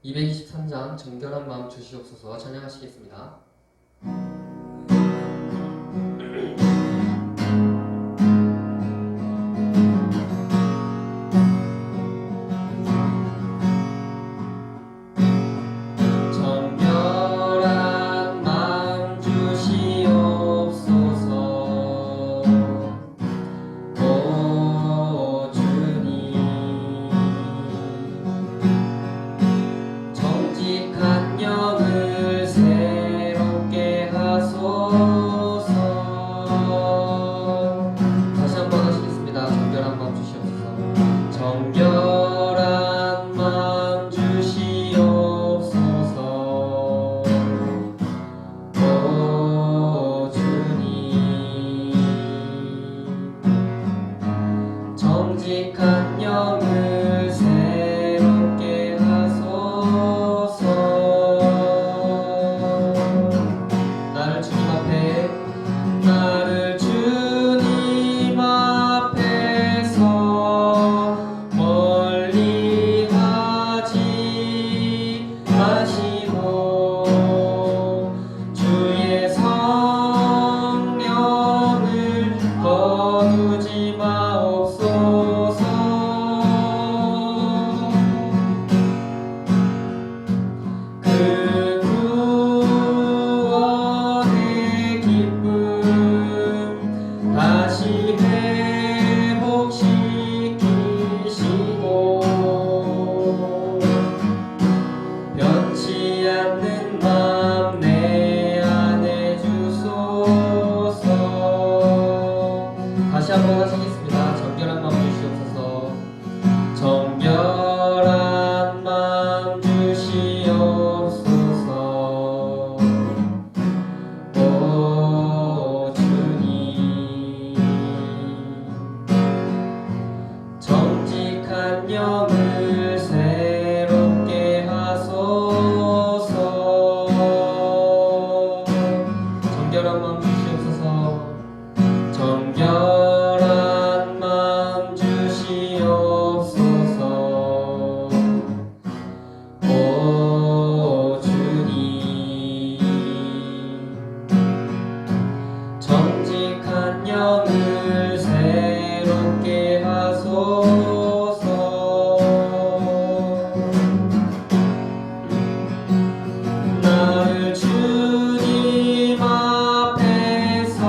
223장 정결한 마음 주시옵소서 찬양하시겠습니다. 정직한 영을 새롭게 하소서. 나를 주님 앞에서 멀리 하지 마시고 주의 성령을 거두지 마옵소서. 그 구원의 기쁨 다시 회복시키시고 변치 않는 맘 내 안에 주소서. 다시 한번 하시겠습니다. 정결한 마음 주시옵소서. 정결한 마음 주시옵소서. 오 주님, 정직한 영을 새롭게 하소서. 정결한 마음 주시옵소서. 정결한 마음 주시옵소서. 오 주님, 정직한 영을 새롭게 하소서. 나를 주님 앞에서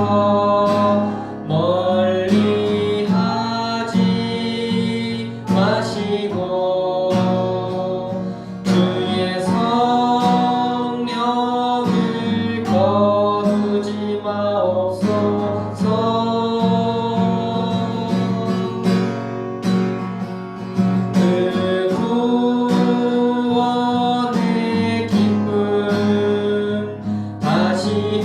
멀리 하지 마시고 주의 성령을 거두지 마옵소서. 그 구원의 기쁨 다시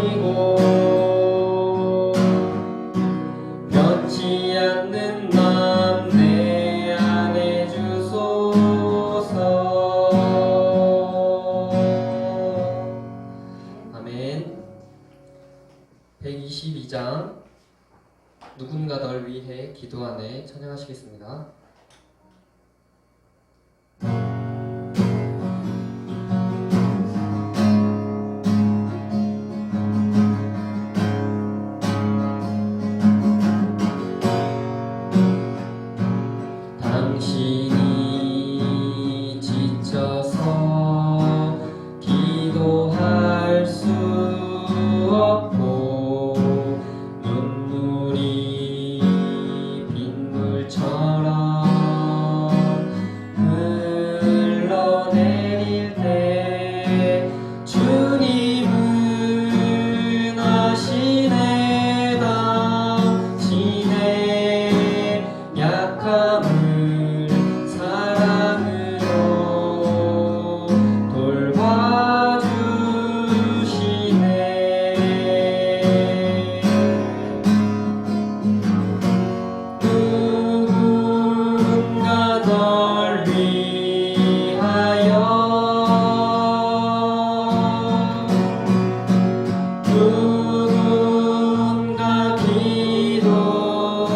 회복시키시고 변치 않는 맘 내 안에 주소서. 아멘. 122장 누군가 널 위해 기도하네 찬양하시겠습니다. 당신이 지쳐서 기도할 수 없고 눈물이 빗물처럼 흘러내릴 때 주님은 아시네. 당신의 약함을 사랑으로 돌봐주시네. 누군가 널 위하여 누군가 기도하네.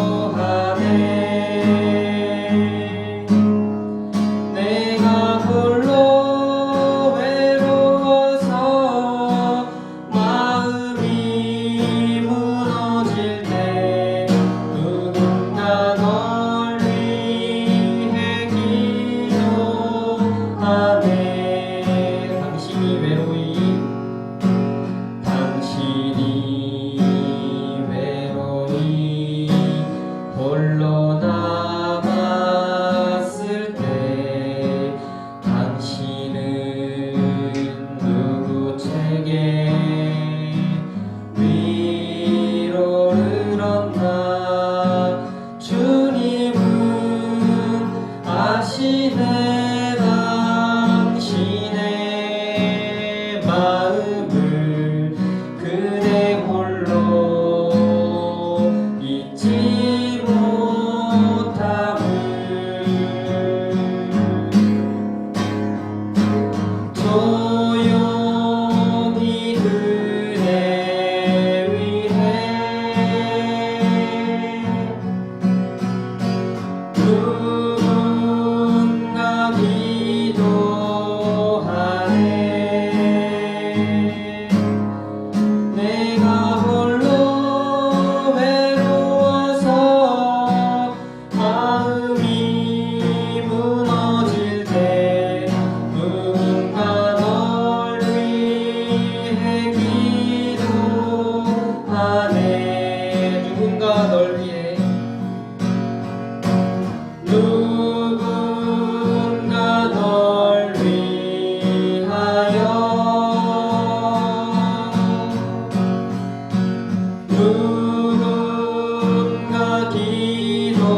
기도하네.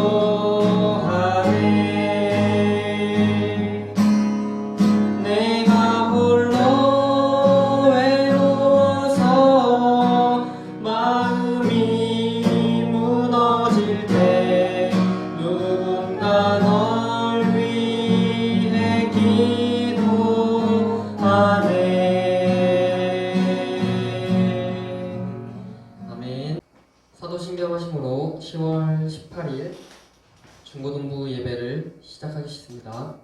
내가 홀로 외로워서 마음이 무너질 때 누군가 널 위해 기도하네. 아멘. 사도신경하심으로 10월 18일 중고등부 예배를 시작하겠습니다.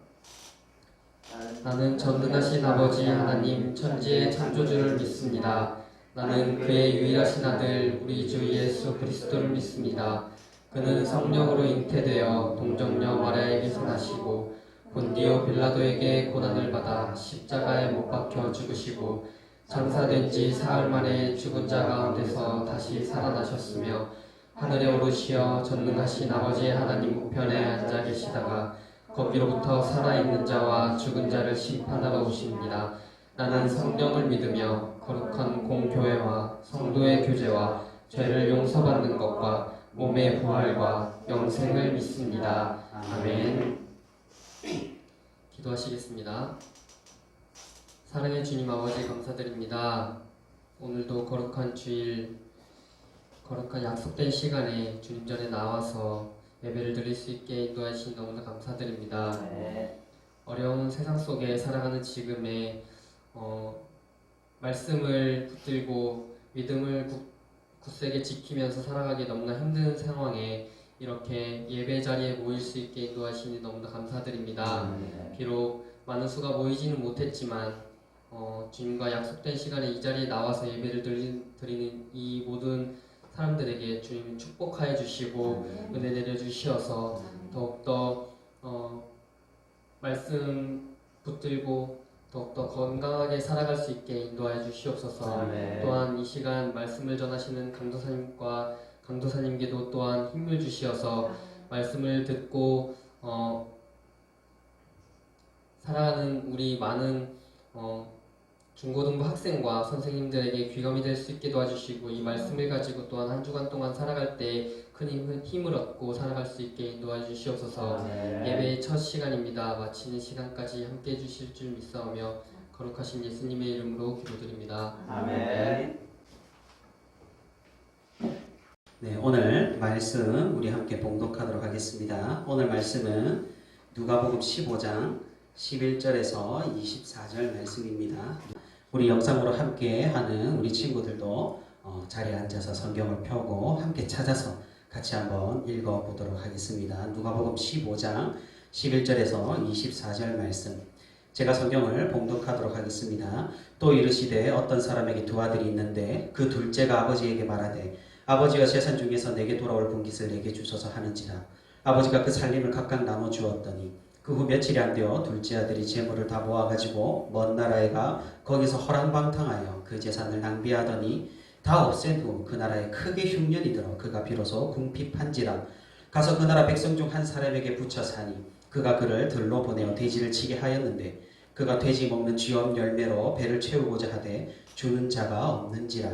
나는 전능하신 아버지 하나님 천지의 창조주를 믿습니다. 나는 그의 유일하신 아들 우리 주 예수 그리스도를 믿습니다. 그는 성령으로 잉태되어 동정녀 마리아에게서 나시고 본디오 빌라도에게 고난을 받아 십자가에 못 박혀 죽으시고 장사된 지 사흘 만에 죽은 자 가운데서 다시 살아나셨으며 하늘에 오르시어 전능하신 아버지 하나님 우편에 앉아 계시다가 거기로부터 살아있는 자와 죽은 자를 심판하러 오십니다. 나는 성령을 믿으며 거룩한 공교회와 성도의 교제와 죄를 용서받는 것과 몸의 부활과 영생을 믿습니다. 아멘. 기도하시겠습니다. 사랑의 주님 아버지 감사드립니다. 오늘도 거룩한 주일, 거룩한 약속된 시간에 주님 전에 나와서 예배를 드릴 수 있게 인도하시니 너무나 감사드립니다. 어려운 세상 속에 살아가는 지금에 말씀을 붙들고 믿음을 굳세게 지키면서 살아가기 너무나 힘든 상황에 이렇게 예배 자리에 모일 수 있게 인도하시니 너무나 감사드립니다. 비록 많은 수가 모이지는 못했지만 주님과 약속된 시간에 이 자리에 나와서 예배를 드리는 이 모든 사람들에게 주님 축복하여 주시고 은혜 내려 주시어서 더욱더 말씀 붙들고 더욱더 건강하게 살아갈 수 있게 인도하여 주시옵소서. 또한 이 시간 말씀을 전하시는 강도사님과 강도사님께도 또한 힘을 주시어서 말씀을 듣고 살아가는 우리 많은 중고등부 학생과 선생님들에게 귀감이 될 수 있게 도와주시고 이 말씀을 가지고 또한 한 주간 동안 살아갈 때 큰 힘을 얻고 살아갈 수 있게 인도해 주시옵소서. 예배의 첫 시간입니다. 마치는 시간까지 함께 해주실 줄 믿사오며 거룩하신 예수님의 이름으로 기도드립니다. 아멘. 네, 오늘 말씀 우리 함께 봉독하도록 하겠습니다. 오늘 말씀은 누가복음 15장 11절에서 24절 말씀입니다. 우리 영상으로 함께 하는 우리 친구들도 자리에 앉아서 성경을 펴고 함께 찾아서 같이 한번 읽어보도록 하겠습니다. 누가복음 15장 11절에서 24절 말씀, 제가 성경을 봉독하도록 하겠습니다. 또 이르시되 어떤 사람에게 두 아들이 있는데 그 둘째가 아버지에게 말하되 아버지여 재산 중에서 내게 돌아올 분깃을 내게 주소서 하는지라. 아버지가 그 살림을 각각 나눠 주었더니 그 후 며칠이 안 되어 둘째 아들이 재물을 다 모아가지고 먼 나라에 가 거기서 허랑방탕하여 그 재산을 낭비하더니 다 없앤 후 그 나라에 크게 흉년이 들어 그가 비로소 궁핍한지라. 가서 그 나라 백성 중 한 사람에게 붙여 사니 그가 그를 들로 보내어 돼지를 치게 하였는데 그가 돼지 먹는 쥐엄 열매로 배를 채우고자 하되 주는 자가 없는지라.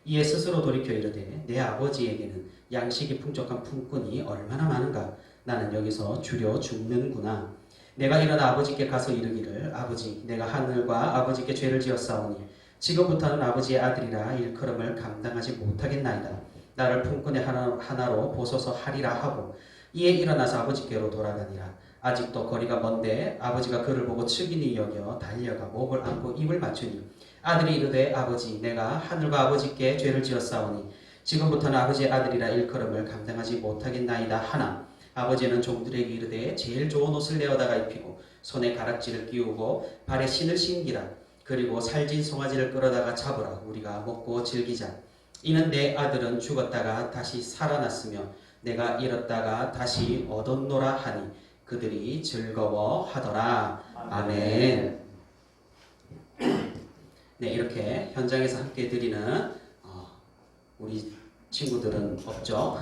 이에 스스로 돌이켜 이르되 내 아버지에게는 양식이 풍족한 품꾼이 얼마나 많은가. 나는 여기서 주려 죽는구나. 내가 일어나 아버지께 가서 이르기를 아버지, 내가 하늘과 아버지께 죄를 지었사오니 지금부터는 아버지의 아들이라 일컬음을 감당하지 못하겠나이다. 나를 품꾼의 하나로 보소서 하리라 하고 이에 일어나서 아버지께로 돌아가니라. 아직도 거리가 먼데 아버지가 그를 보고 측은히 여겨 달려가 목을 안고 입을 맞추니 아들이 이르되 아버지, 내가 하늘과 아버지께 죄를 지었사오니 지금부터는 아버지의 아들이라 일컬음을 감당하지 못하겠나이다 하나 아버지는 종들에게 이르되 제일 좋은 옷을 내어다가 입히고 손에 가락지를 끼우고 발에 신을 신기라. 그리고 살진 송아지를 끌어다가 잡으라. 우리가 먹고 즐기자. 이는 내 아들은 죽었다가 다시 살아났으며 내가 잃었다가 다시 얻었노라 하니 그들이 즐거워하더라. 아멘. 네, 이렇게 현장에서 함께 드리는 우리 친구들은 없죠.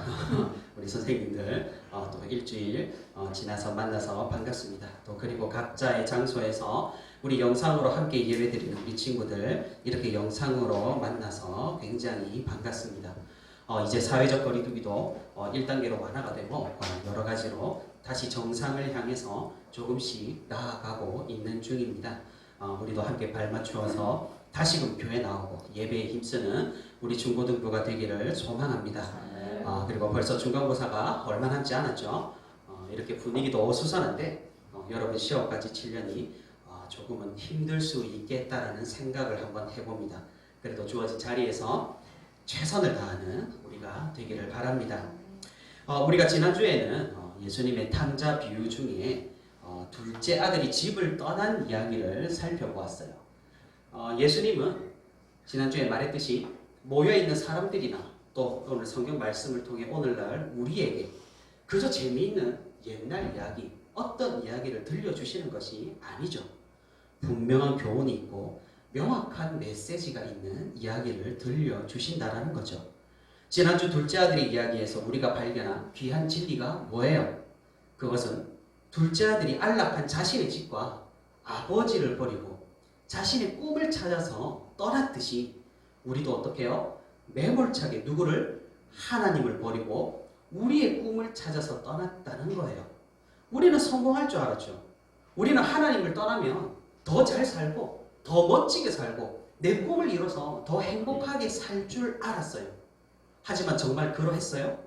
우리 선생님들 또 일주일 지나서 만나서 반갑습니다. 또 그리고 각자의 장소에서 우리 영상으로 함께 예배드리는 우리 친구들 이렇게 영상으로 만나서 굉장히 반갑습니다. 이제 사회적 거리두기도 1단계로 완화가 되고 여러 가지로 다시 정상을 향해서 조금씩 나아가고 있는 중입니다. 우리도 함께 발맞추어서 다시금 교회 나오고 예배에 힘쓰는 우리 중고등부가 되기를 소망합니다. 그리고 벌써 중간고사가 얼마 남지 않았죠. 이렇게 분위기도 어수선한데 여러분 시험까지 7년이 조금은 힘들 수 있겠다라는 생각을 한번 해봅니다. 그래도 주어진 자리에서 최선을 다하는 우리가 되기를 바랍니다. 우리가 지난주에는 예수님의 탕자 비유 중에 둘째 아들이 집을 떠난 이야기를 살펴보았어요. 예수님은 지난주에 말했듯이 모여있는 사람들이나 또 오늘 성경 말씀을 통해 오늘날 우리에게 그저 재미있는 옛날 이야기, 어떤 이야기를 들려주시는 것이 아니죠. 분명한 교훈이 있고 명확한 메시지가 있는 이야기를 들려주신다라는 거죠. 지난주 둘째 아들의 이야기에서 우리가 발견한 귀한 진리가 뭐예요? 그것은 둘째 아들이 안락한 자신의 집과 아버지를 버리고 자신의 꿈을 찾아서 떠났듯이 우리도 어떻게 해요? 매몰차게 누구를? 하나님을 버리고 우리의 꿈을 찾아서 떠났다는 거예요. 우리는 성공할 줄 알았죠. 우리는 하나님을 떠나면 더 잘 살고 더 멋지게 살고 내 꿈을 이뤄서 더 행복하게 살 줄 알았어요. 하지만 정말 그러했어요?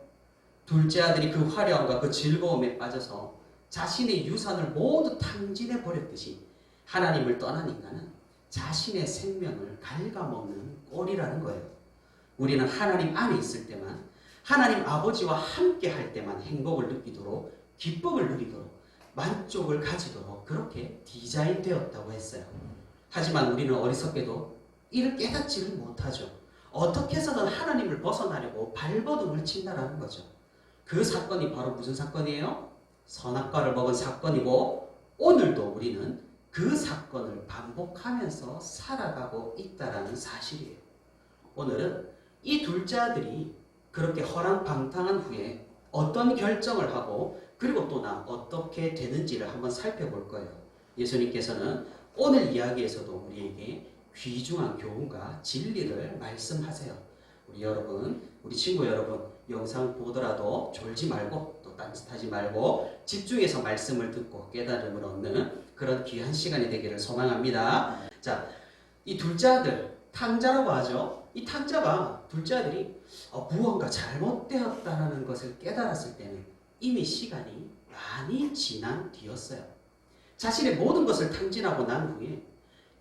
둘째 아들이 그 화려함과 그 즐거움에 빠져서 자신의 유산을 모두 탕진해 버렸듯이 하나님을 떠난 인간은 자신의 생명을 갉아먹는 꼴이라는 거예요. 우리는 하나님 안에 있을 때만, 하나님 아버지와 함께 할 때만 행복을 느끼도록, 기쁨을 누리도록, 만족을 가지도록 그렇게 디자인되었다고 했어요. 하지만 우리는 어리석게도 이를 깨닫지를 못하죠. 어떻게 해서든 하나님을 벗어나려고 발버둥을 친다라는 거죠. 그 사건이 바로 무슨 사건이에요? 선악과를 먹은 사건이고 오늘도 우리는 그 사건을 반복하면서 살아가고 있다라는 사실이에요. 오늘은 이 둘째 아들이 그렇게 허랑방탕한 후에 어떤 결정을 하고 그리고 또 어떻게 되는지를 한번 살펴볼 거예요. 예수님께서는 오늘 이야기에서도 우리에게 귀중한 교훈과 진리를 말씀하세요. 우리 여러분, 우리 친구 여러분, 영상 보더라도 졸지 말고 또 딴짓하지 말고 집중해서 말씀을 듣고 깨달음을 얻는 그런 귀한 시간이 되기를 소망합니다. 자, 이 둘째 아들, 탕자라고 하죠. 이 탕자가, 둘째 아들이 무언가 잘못되었다는 것을 깨달았을 때는 이미 시간이 많이 지난 뒤였어요. 자신의 모든 것을 탕진하고 난 후에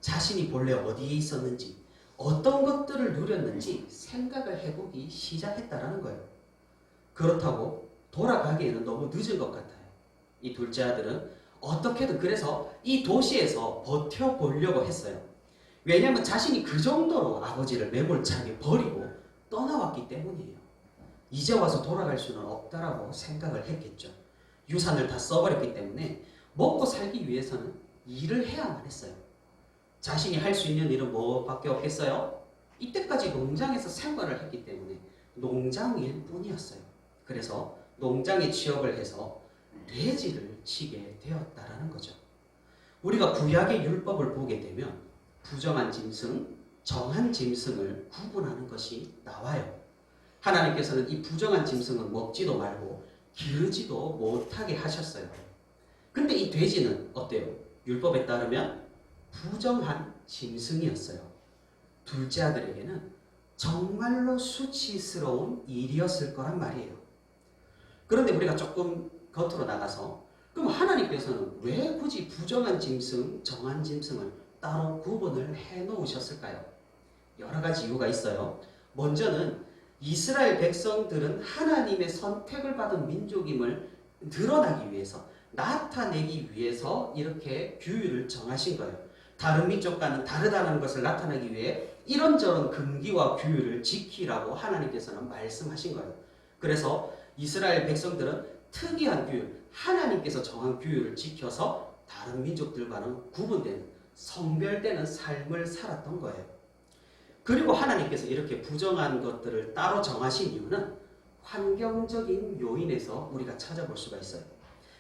자신이 본래 어디에 있었는지 어떤 것들을 누렸는지 생각을 해보기 시작했다라는 거예요. 그렇다고 돌아가기에는 너무 늦은 것 같아요. 이 둘째 아들은 어떻게든 그래서 이 도시에서 버텨보려고 했어요. 왜냐하면 자신이 그 정도로 아버지를 매몰차게 버리고 떠나왔기 때문이에요. 이제 와서 돌아갈 수는 없다라고 생각을 했겠죠. 유산을 다 써버렸기 때문에 먹고 살기 위해서는 일을 해야만 했어요. 자신이 할 수 있는 일은 뭐밖에 없겠어요? 이때까지 농장에서 생활을 했기 때문에 농장일 뿐이었어요. 그래서 농장에 취업을 해서 돼지를 치게 되었다라는 거죠. 우리가 구약의 율법을 보게 되면 부정한 짐승, 정한 짐승을 구분하는 것이 나와요. 하나님께서는 이 부정한 짐승은 먹지도 말고 기르지도 못하게 하셨어요. 근데 이 돼지는 어때요? 율법에 따르면 부정한 짐승이었어요. 둘째 아들에게는 정말로 수치스러운 일이었을 거란 말이에요. 그런데 우리가 조금 겉으로 나가서 그럼 하나님께서는 왜 굳이 부정한 짐승, 정한 짐승을 따로 구분을 해 놓으셨을까요? 여러 가지 이유가 있어요. 먼저는 이스라엘 백성들은 하나님의 선택을 받은 민족임을 드러나기 위해서, 나타내기 위해서 이렇게 규율을 정하신 거예요. 다른 민족과는 다르다는 것을 나타내기 위해 이런저런 금기와 규율을 지키라고 하나님께서는 말씀하신 거예요. 그래서 이스라엘 백성들은 특이한 규율, 하나님께서 정한 규율을 지켜서 다른 민족들과는 구분되는, 성별되는 삶을 살았던 거예요. 그리고 하나님께서 이렇게 부정한 것들을 따로 정하신 이유는 환경적인 요인에서 우리가 찾아볼 수가 있어요.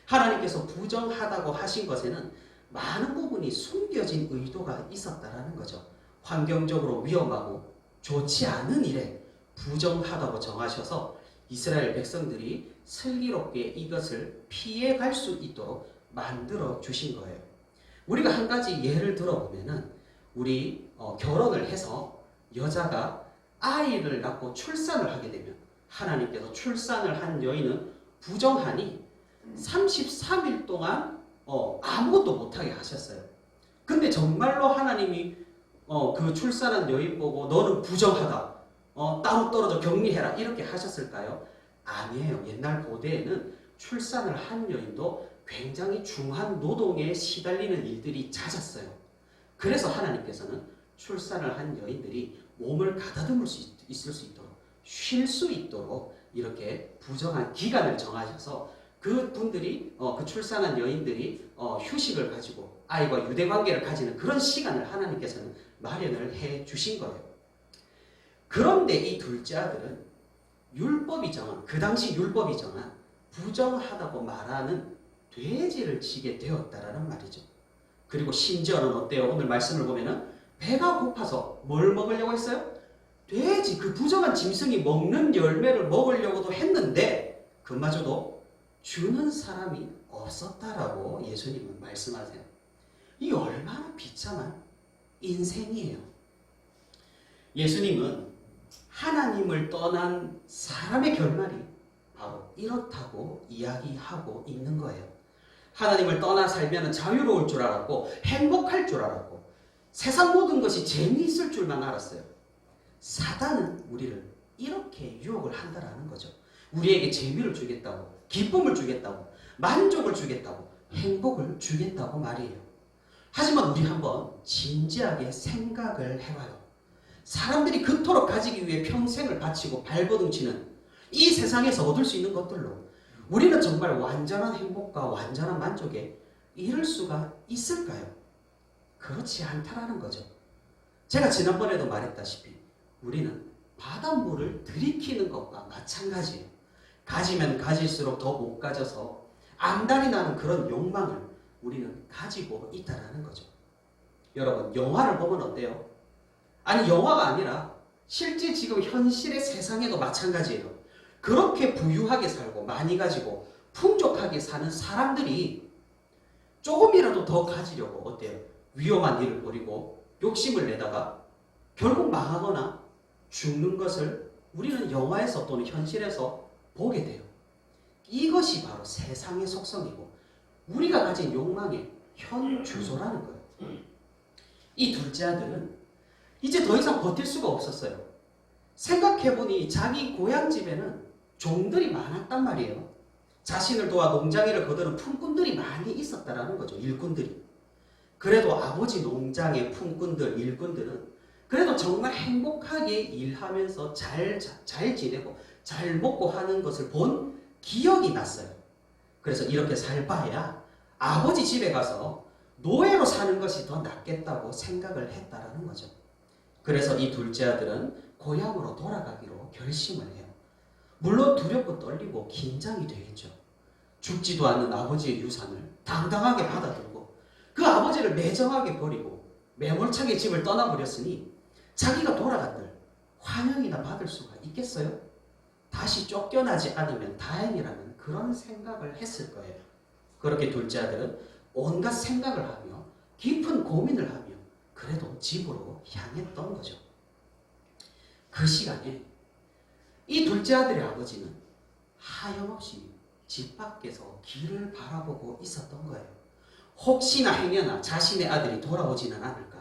하나님께서 부정하다고 하신 것에는 많은 부분이 숨겨진 의도가 있었다라는 거죠. 환경적으로 위험하고 좋지 않은 일에 부정하다고 정하셔서 이스라엘 백성들이 슬기롭게 이것을 피해 갈 수 있도록 만들어 주신 거예요. 우리가 한 가지 예를 들어보면은 우리 결혼을 해서 여자가 아이를 낳고 출산을 하게 되면 하나님께서 출산을 한 여인은 부정하니 33일 동안 아무것도 못하게 하셨어요. 근데 정말로 하나님이 그 출산한 여인 보고 너는 부정하다, 따로 떨어져 격리해라 이렇게 하셨을까요? 아니에요. 옛날 고대에는 출산을 한 여인도 굉장히 중한 노동에 시달리는 일들이 잦았어요. 그래서 하나님께서는 출산을 한 여인들이 몸을 가다듬을 수 있을 수 있도록, 쉴 수 있도록 이렇게 부정한 기간을 정하셔서 그 분들이 그 출산한 여인들이 휴식을 가지고 아이와 유대 관계를 가지는 그런 시간을 하나님께서는 마련을 해 주신 거예요. 그런데 이 둘째 아들은 율법이 정한, 그 당시 율법이 정한 부정하다고 말하는 돼지를 치게 되었다라는 말이죠. 그리고 심지어는 어때요? 오늘 말씀을 보면은 배가 고파서 뭘 먹으려고 했어요? 돼지, 그 부정한 짐승이 먹는 열매를 먹으려고도 했는데 그마저도 주는 사람이 없었다라고 예수님은 말씀하세요. 이 얼마나 비참한 인생이에요. 예수님은 하나님을 떠난 사람의 결말이 바로 이렇다고 이야기하고 있는 거예요. 하나님을 떠나 살면 자유로울 줄 알았고 행복할 줄 알았고 세상 모든 것이 재미있을 줄만 알았어요. 사단은 우리를 이렇게 유혹을 한다라는 거죠. 우리에게 재미를 주겠다고, 기쁨을 주겠다고, 만족을 주겠다고, 행복을 주겠다고 말이에요. 하지만 우리 한번 진지하게 생각을 해봐요. 사람들이 그토록 가지기 위해 평생을 바치고 발버둥치는 이 세상에서 얻을 수 있는 것들로 우리는 정말 완전한 행복과 완전한 만족에 이를 수가 있을까요? 그렇지 않다라는 거죠. 제가 지난번에도 말했다시피 우리는 바닷물을 들이키는 것과 마찬가지예요. 가지면 가질수록 더 못 가져서 안달이 나는 그런 욕망을 우리는 가지고 있다라는 거죠. 여러분, 영화를 보면 어때요? 아니, 영화가 아니라 실제 지금 현실의 세상에도 마찬가지예요. 그렇게 부유하게 살고 많이 가지고 풍족하게 사는 사람들이 조금이라도 더 가지려고 어때요? 위험한 일을 벌이고 욕심을 내다가 결국 망하거나 죽는 것을 우리는 영화에서 또는 현실에서 보게 돼요. 이것이 바로 세상의 속성이고 우리가 가진 욕망의 현 주소라는 거예요. 이 둘째 아들은 이제 더 이상 버틸 수가 없었어요. 생각해보니 자기 고향 집에는 종들이 많았단 말이에요. 자신을 도와 농장일을 거두는 품꾼들이 많이 있었다라는 거죠. 일꾼들이. 그래도 아버지 농장의 품꾼들, 일꾼들은 그래도 정말 행복하게 일하면서 잘 지내고 잘 먹고 하는 것을 본 기억이 났어요. 그래서 이렇게 살 바에야 아버지 집에 가서 노예로 사는 것이 더 낫겠다고 생각을 했다라는 거죠. 그래서 이 둘째 아들은 고향으로 돌아가기로 결심을 해요. 물론 두렵고 떨리고 긴장이 되겠죠. 죽지도 않는 아버지의 유산을 당당하게 받아들고 그 아버지를 매정하게 버리고 매몰차게 집을 떠나버렸으니 자기가 돌아간들 환영이나 받을 수가 있겠어요? 다시 쫓겨나지 않으면 다행이라는 그런 생각을 했을 거예요. 그렇게 둘째 아들은 온갖 생각을 하며 깊은 고민을 하며 그래도 집으로 향했던 거죠. 그 시간에 이 둘째 아들의 아버지는 하염없이 집 밖에서 길을 바라보고 있었던 거예요. 혹시나 행여나 자신의 아들이 돌아오지는 않을까.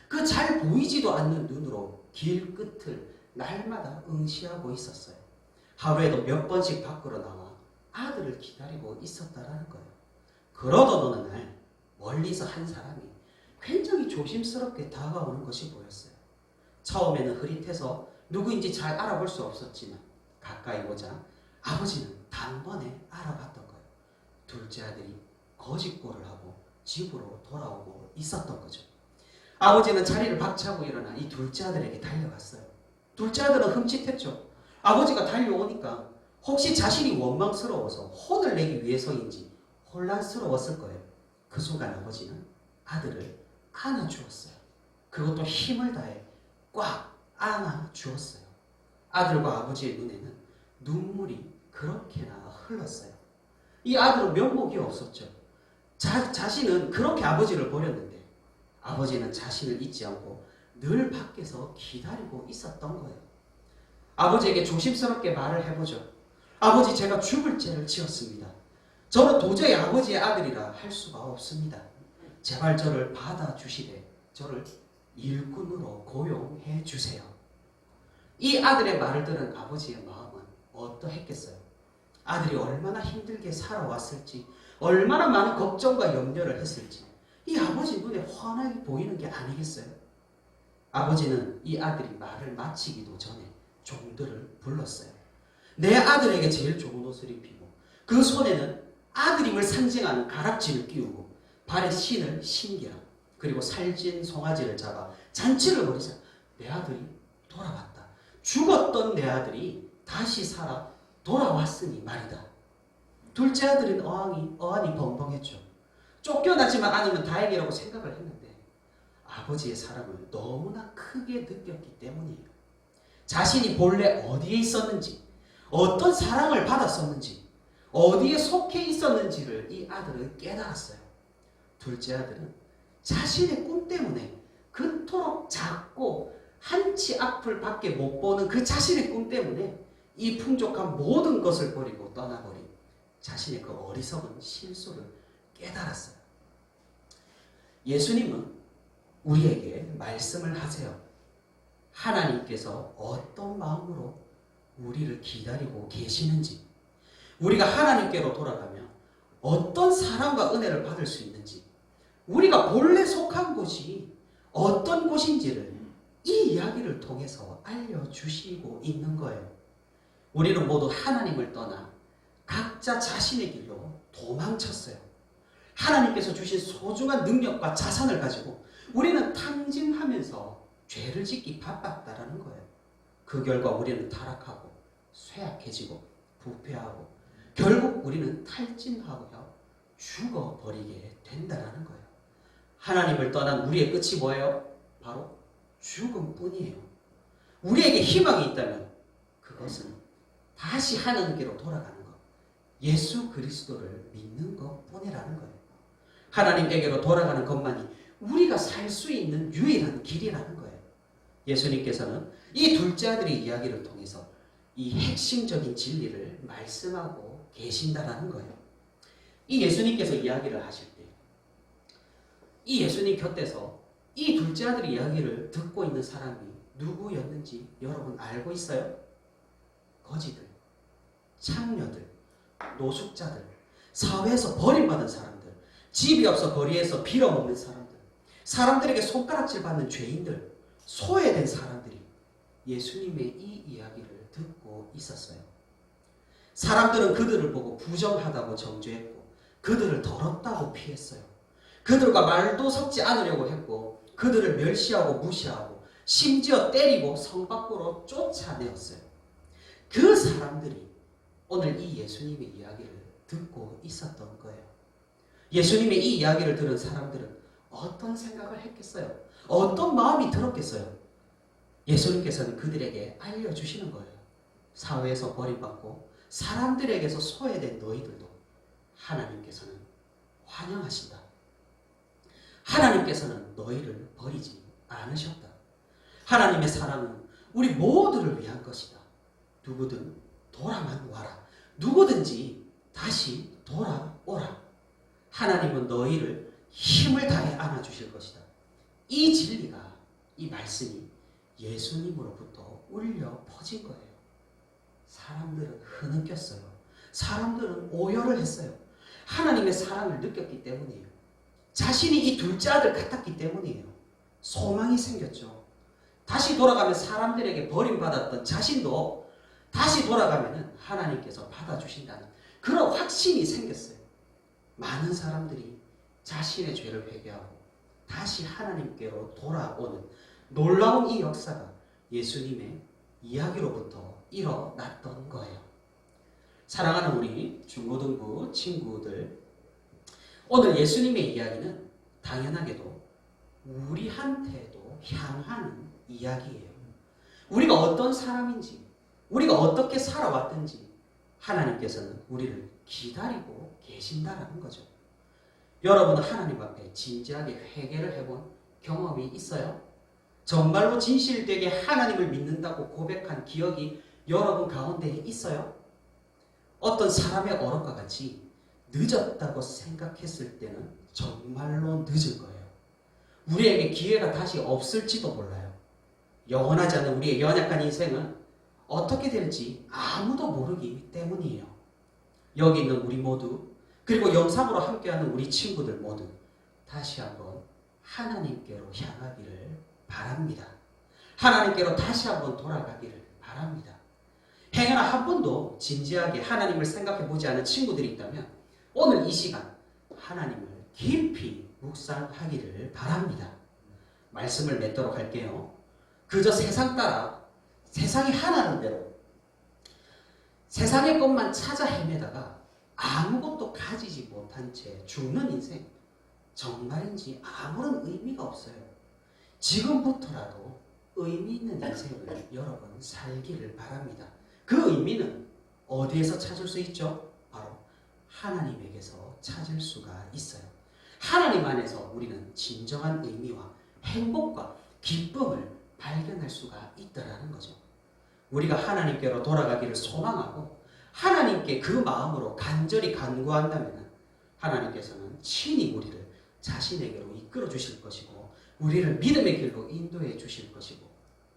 그 잘 보이지도 않는 눈으로 길 끝을 날마다 응시하고 있었어요. 하루에도 몇 번씩 밖으로 나와 아들을 기다리고 있었다라는 거예요. 그러던 어느 날 멀리서 한 사람이 굉장히 조심스럽게 다가오는 것이 보였어요. 처음에는 흐릿해서 누구인지 잘 알아볼 수 없었지만 가까이 오자 아버지는 단번에 알아봤던 거예요. 둘째 아들이 거짓골을 하고 집으로 돌아오고 있었던 거죠. 아버지는 자리를 박차고 일어나 이 둘째 아들에게 달려갔어요. 둘째 아들은 흠칫했죠. 아버지가 달려오니까 혹시 자신이 원망스러워서 혼을 내기 위해서인지 혼란스러웠을 거예요. 그 순간 아버지는 아들을 안아주었어요. 그것도 힘을 다해 꽉 안아주었어요. 아들과 아버지의 눈에는 눈물이 그렇게나 흘렀어요. 이 아들은 면목이 없었죠. 자신은 그렇게 아버지를 버렸는데 아버지는 자신을 잊지 않고 늘 밖에서 기다리고 있었던 거예요. 아버지에게 조심스럽게 말을 해보죠. 아버지, 제가 죽을 죄를 지었습니다. 저는 도저히 아버지의 아들이라 할 수가 없습니다. 제발 저를 받아주시되 저를 일꾼으로 고용해 주세요. 이 아들의 말을 들은 아버지의 마음은 어떠했겠어요? 아들이 얼마나 힘들게 살아왔을지, 얼마나 많은 걱정과 염려를 했을지 이 아버지 눈에 환하게 보이는 게 아니겠어요? 아버지는 이 아들이 말을 마치기도 전에 종들을 불렀어요. 내 아들에게 제일 좋은 옷을 입히고 그 손에는 아들임을 상징하는 가락지를 끼우고 발에 신을 신기라. 그리고 살찐 송아지를 잡아 잔치를 벌이자. 내 아들이 돌아왔다. 죽었던 내 아들이 다시 살아 돌아왔으니 말이다. 둘째 아들은 어안이 벙벙했죠. 쫓겨나지만 않으면 다행이라고 생각을 했는데 아버지의 사랑을 너무나 크게 느꼈기 때문이에요. 자신이 본래 어디에 있었는지, 어떤 사랑을 받았었는지, 어디에 속해 있었는지를 이 아들은 깨달았어요. 둘째 아들은 자신의 꿈 때문에 그토록 작고 한치 앞을 밖에 못 보는 그 자신의 꿈 때문에 이 풍족한 모든 것을 버리고 떠나버린 자신의 그 어리석은 실수를 깨달았어요. 예수님은 우리에게 말씀을 하세요. 하나님께서 어떤 마음으로 우리를 기다리고 계시는지, 우리가 하나님께로 돌아가면 어떤 사랑과 은혜를 받을 수 있는지, 우리가 본래 속한 곳이 어떤 곳인지를 이 이야기를 통해서 알려주시고 있는 거예요. 우리는 모두 하나님을 떠나 각자 자신의 길로 도망쳤어요. 하나님께서 주신 소중한 능력과 자산을 가지고 우리는 탕진하면서 죄를 짓기 바빴다라는 거예요. 그 결과 우리는 타락하고 쇠약해지고 부패하고 결국 우리는 탈진하고 죽어버리게 된다라는 거예요. 하나님을 떠난 우리의 끝이 뭐예요? 바로 죽음뿐이에요. 우리에게 희망이 있다면 그것은 다시 하나님께로 돌아가는 것, 예수 그리스도를 믿는 것뿐이라는 거예요. 하나님에게로 돌아가는 것만이 우리가 살 수 있는 유일한 길이라는 거예요. 예수님께서는 이 둘째 아들의 이야기를 통해서 이 핵심적인 진리를 말씀하고 계신다라는 거예요. 이 예수님께서 이야기를 하실 때 이 예수님 곁에서 이 둘째 아들의 이야기를 듣고 있는 사람이 누구였는지 여러분 알고 있어요? 거지들, 창녀들, 노숙자들, 사회에서 버림받은 사람들, 집이 없어 거리에서 빌어먹는 사람들, 사람들에게 손가락질 받는 죄인들, 소외된 사람들이 예수님의 이 이야기를 듣고 있었어요. 사람들은 그들을 보고 부정하다고 정죄했고 그들을 더럽다고 피했어요. 그들과 말도 섞지 않으려고 했고 그들을 멸시하고 무시하고 심지어 때리고 성 밖으로 쫓아내었어요. 그 사람들이 오늘 이 예수님의 이야기를 듣고 있었던 거예요. 예수님의 이 이야기를 들은 사람들은 어떤 생각을 했겠어요? 어떤 마음이 들었겠어요? 예수님께서는 그들에게 알려주시는 거예요. 사회에서 버림받고 사람들에게서 소외된 너희들도 하나님께서는 환영하신다. 하나님께서는 너희를 버리지 않으셨다. 하나님의 사랑은 우리 모두를 위한 것이다. 누구든 돌아만 와라. 누구든지 다시 돌아오라. 하나님은 너희를 힘을 다해 안아주실 것이다. 이 진리가, 이 말씀이 예수님으로부터 울려 퍼진 거예요. 사람들은 흐느꼈어요. 사람들은 오열을 했어요. 하나님의 사랑을 느꼈기 때문이에요. 자신이 이 둘째 아들 같았기 때문이에요. 소망이 생겼죠. 다시 돌아가면 사람들에게 버림받았던 자신도 다시 돌아가면 하나님께서 받아주신다는 그런 확신이 생겼어요. 많은 사람들이 자신의 죄를 회개하고 다시 하나님께로 돌아오는 놀라운 이 역사가 예수님의 이야기로부터 일어났던 거예요. 사랑하는 우리 중고등부 친구들, 오늘 예수님의 이야기는 당연하게도 우리한테도 향하는 이야기예요. 우리가 어떤 사람인지, 우리가 어떻게 살아왔든지 하나님께서는 우리를 기다리고 계신다라는 거죠. 여러분은 하나님 앞에 진지하게 회개를 해본 경험이 있어요? 정말로 진실되게 하나님을 믿는다고 고백한 기억이 여러분 가운데 있어요? 어떤 사람의 어록과 같이 늦었다고 생각했을 때는 정말로 늦을 거예요. 우리에게 기회가 다시 없을지도 몰라요. 영원하지 않은 우리의 연약한 인생은 어떻게 될지 아무도 모르기 때문이에요. 여기 있는 우리 모두, 그리고 영상으로 함께하는 우리 친구들 모두 다시 한번 하나님께로 향하기를 바랍니다. 하나님께로 다시 한번 돌아가기를 바랍니다. 행여나 한 번도 진지하게 하나님을 생각해 보지 않은 친구들이 있다면 오늘 이 시간 하나님을 깊이 묵상하기를 바랍니다. 말씀을 맺도록 할게요. 그저 세상 따라 세상이 하나는 대로 세상의 것만 찾아 헤매다가 아무것도 가지지 못한 채 죽는 인생, 정말인지 아무런 의미가 없어요. 지금부터라도 의미 있는 인생을 여러분 살기를 바랍니다. 그 의미는 어디에서 찾을 수 있죠? 바로 하나님에게서 찾을 수가 있어요. 하나님 안에서 우리는 진정한 의미와 행복과 기쁨을 발견할 수가 있다라는 거죠. 우리가 하나님께로 돌아가기를 소망하고 하나님께 그 마음으로 간절히 간구한다면 하나님께서는 친히 우리를 자신에게로 이끌어 주실 것이고 우리를 믿음의 길로 인도해 주실 것이고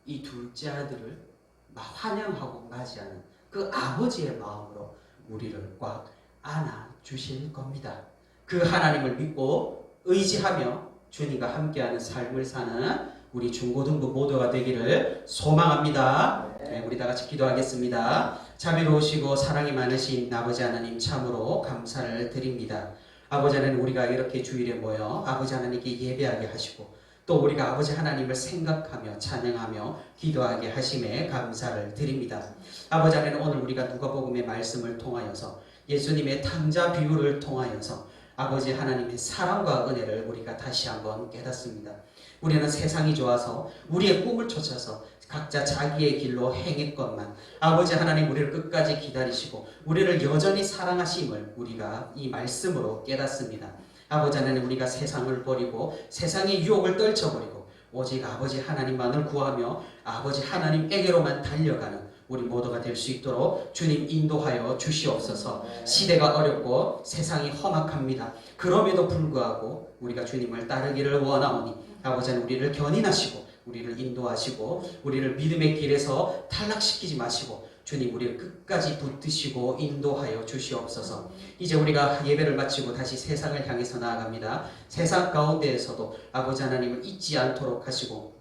이 둘째 아들을 환영하고 맞이하는 그 아버지의 마음으로 우리를 꽉 안아 주실 겁니다. 그 하나님을 믿고 의지하며 주님과 함께하는 삶을 사는 우리 중고등부 모두가 되기를 소망합니다. 네, 우리 다 같이 기도하겠습니다. 자비로우시고 사랑이 많으신 아버지 하나님 참으로 감사를 드립니다. 아버지 하나님, 우리가 이렇게 주일에 모여 아버지 하나님께 예배하게 하시고 또 우리가 아버지 하나님을 생각하며 찬양하며 기도하게 하심에 감사를 드립니다. 아버지 하나님, 오늘 우리가 누가복음의 말씀을 통하여서 예수님의 탕자 비유를 통하여서 아버지 하나님의 사랑과 은혜를 우리가 다시 한번 깨닫습니다. 우리는 세상이 좋아서 우리의 꿈을 쫓아서 각자 자기의 길로 행했건만 아버지 하나님, 우리를 끝까지 기다리시고 우리를 여전히 사랑하심을 우리가 이 말씀으로 깨닫습니다. 아버지 하나님, 우리가 세상을 버리고 세상의 유혹을 떨쳐버리고 오직 아버지 하나님만을 구하며 아버지 하나님에게로만 달려가는 우리 모두가 될 수 있도록 주님 인도하여 주시옵소서. 시대가 어렵고 세상이 험악합니다. 그럼에도 불구하고 우리가 주님을 따르기를 원하오니 아버지 하나님, 우리를 견인하시고 우리를 인도하시고 우리를 믿음의 길에서 탈락시키지 마시고 주님 우리를 끝까지 붙드시고 인도하여 주시옵소서. 이제 우리가 예배를 마치고 다시 세상을 향해서 나아갑니다. 세상 가운데에서도 아버지 하나님을 잊지 않도록 하시고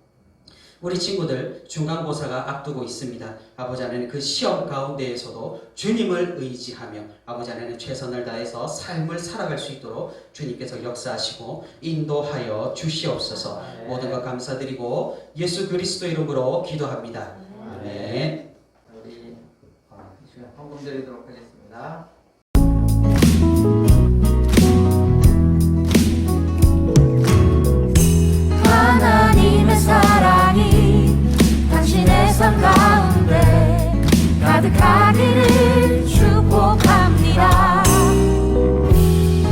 우리 친구들 중간고사가 앞두고 있습니다. 아버지 하나님, 그 시험 가운데에서도 주님을 의지하며 아버지 하나님 최선을 다해서 삶을 살아갈 수 있도록 주님께서 역사하시고 인도하여 주시옵소서. 모든 것 감사드리고 예수 그리스도 이름으로 기도합니다. 아멘. 우리 이 시간 헌금 드리도록 하겠습니다. 하나님의 사랑이 당신의 삶 가운데 가득하기를 축복합니다.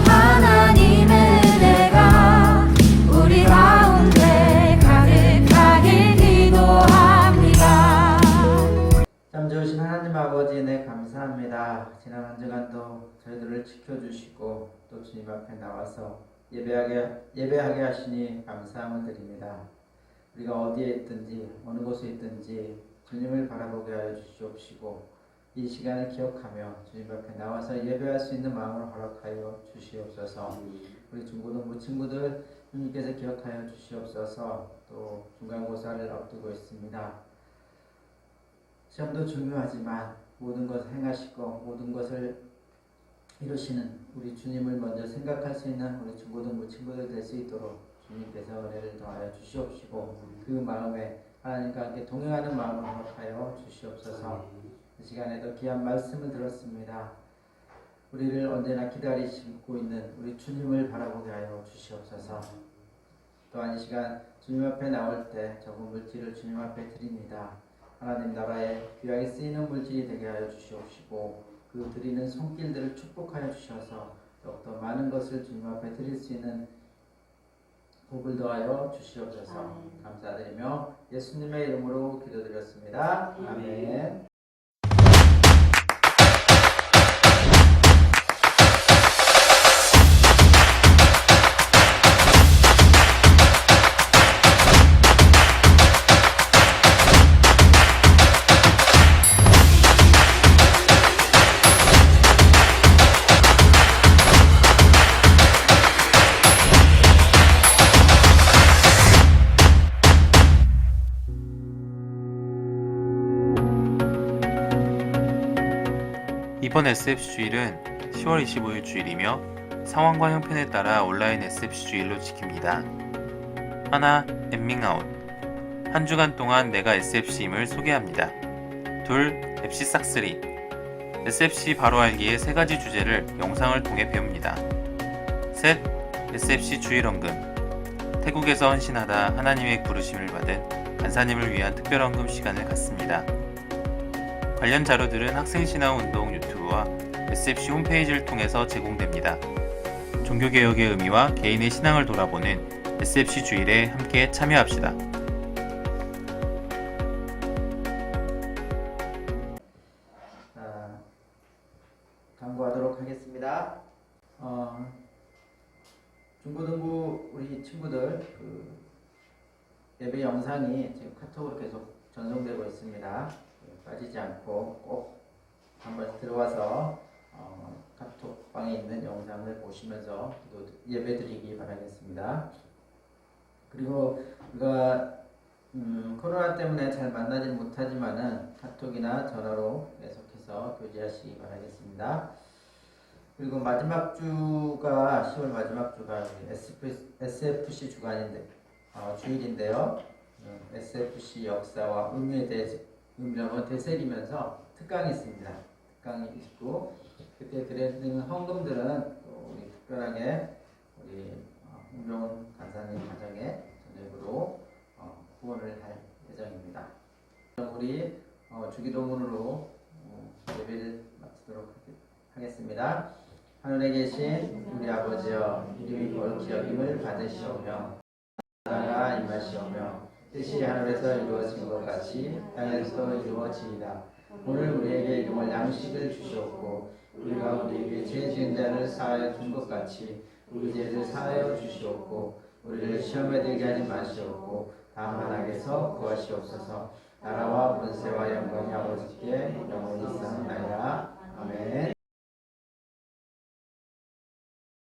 하나님의 은혜가 우리 가운데 가득하길 기도합니다. 참 좋으신 하나님 아버지, 네, 감사합니다. 지난 한 주간도 저희들을 지켜주시고 또 주님 앞에 나와서 예배하게 하시니 감사함을 드립니다. 우리가 어디에 있든지 어느 곳에 있든지 주님을 바라보게 하여 주시옵시고 이 시간을 기억하며 주님 앞에 나와서 예배할 수 있는 마음을 허락하여 주시옵소서. 우리 중고등부 친구들 주님께서 기억하여 주시옵소서. 또 중간고사를 앞두고 있습니다. 시험도 중요하지만 모든 것을 행하시고 모든 것을 이루시는 우리 주님을 먼저 생각할 수 있는 우리 중고등부 친구들 될 수 있도록 주님께서 은혜를 더하여 주시옵시고 그 마음에 하나님과 함께 동행하는 마음을 허락하여 주시옵소서. 이 시간에도 귀한 말씀을 들었습니다. 우리를 언제나 기다리시고 있는 우리 주님을 바라보게 하여 주시옵소서. 또한 이 시간 주님 앞에 나올 때 적은 물질을 주님 앞에 드립니다. 하나님 나라에 귀하게 쓰이는 물질이 되게 하여 주시옵시고 그 드리는 손길들을 축복하여 주셔서 더욱더 많은 것을 주님 앞에 드릴 수 있는 복을 더하여 주시옵소서. 감사드리며 예수님의 이름으로 기도드렸습니다. 아멘. 이번 SF 주일은 10월 25일 주일이며 상황과 형편에 따라 온라인 SF 주일로 지킵니다. 하나, 엠밍아웃. 한 주간 동안 내가 SFC임을 소개합니다. 둘, FC 싹쓸이. SFC 바로 알기의 세 가지 주제를 영상을 통해 배웁니다. 셋, SFC 주일 헌금. 태국에서 헌신하다 하나님의 부르심을 받은 간사님을 위한 특별 헌금 시간을 갖습니다. 관련 자료들은 학생신앙운동 유튜브와 SFC 홈페이지를 통해서 제공됩니다. 종교개혁의 의미와 개인의 신앙을 돌아보는 SFC 주일에 함께 참여합시다. 자, 강구하도록 하겠습니다. 중고등부 우리 친구들 예배 영상이 지금 카톡으로 계속 전송되고 있습니다. 빠지지 않고 꼭 한번 들어와서 카톡방에 있는 영상을 보시면서 예배 드리기 바라겠습니다. 그리고 우리가 코로나 때문에 잘 만나지 못하지만은 카톡이나 전화로 계속해서 교제하시기 바라겠습니다. 그리고 마지막 주가 10월 마지막 주가 SFC 주간인데 주일인데요. SFC 역사와 의미에 대해서 의미를 되새기면서 특강이 있습니다. 특강이 있고 그때 드리는 헌금들은 또 우리 특별하게 우리 홍병훈 간사님 가정에 전액으로 후원을 할 예정입니다. 우리 주기도문으로 예배를 마치도록 하겠습니다. 하늘에 계신 우리 아버지여, 이름이 거룩히 여김을 받으시오며 나라가 임하시오며 뜻이 하늘에서 이루어진 것 같이 땅에서도 이루어지이다. 오늘 우리에게 일용할 양식을 주시옵고 우리가 우리에게 죄 지은 자를 사하여 준 것 같이 우리 죄를 사하여 주시옵고 우리를 시험에 들게 하지 마시옵고 다만 악에서 구하시옵소서. 나라와 권세와 영광이 아버지께 영원히 있사옵나이다. 아멘.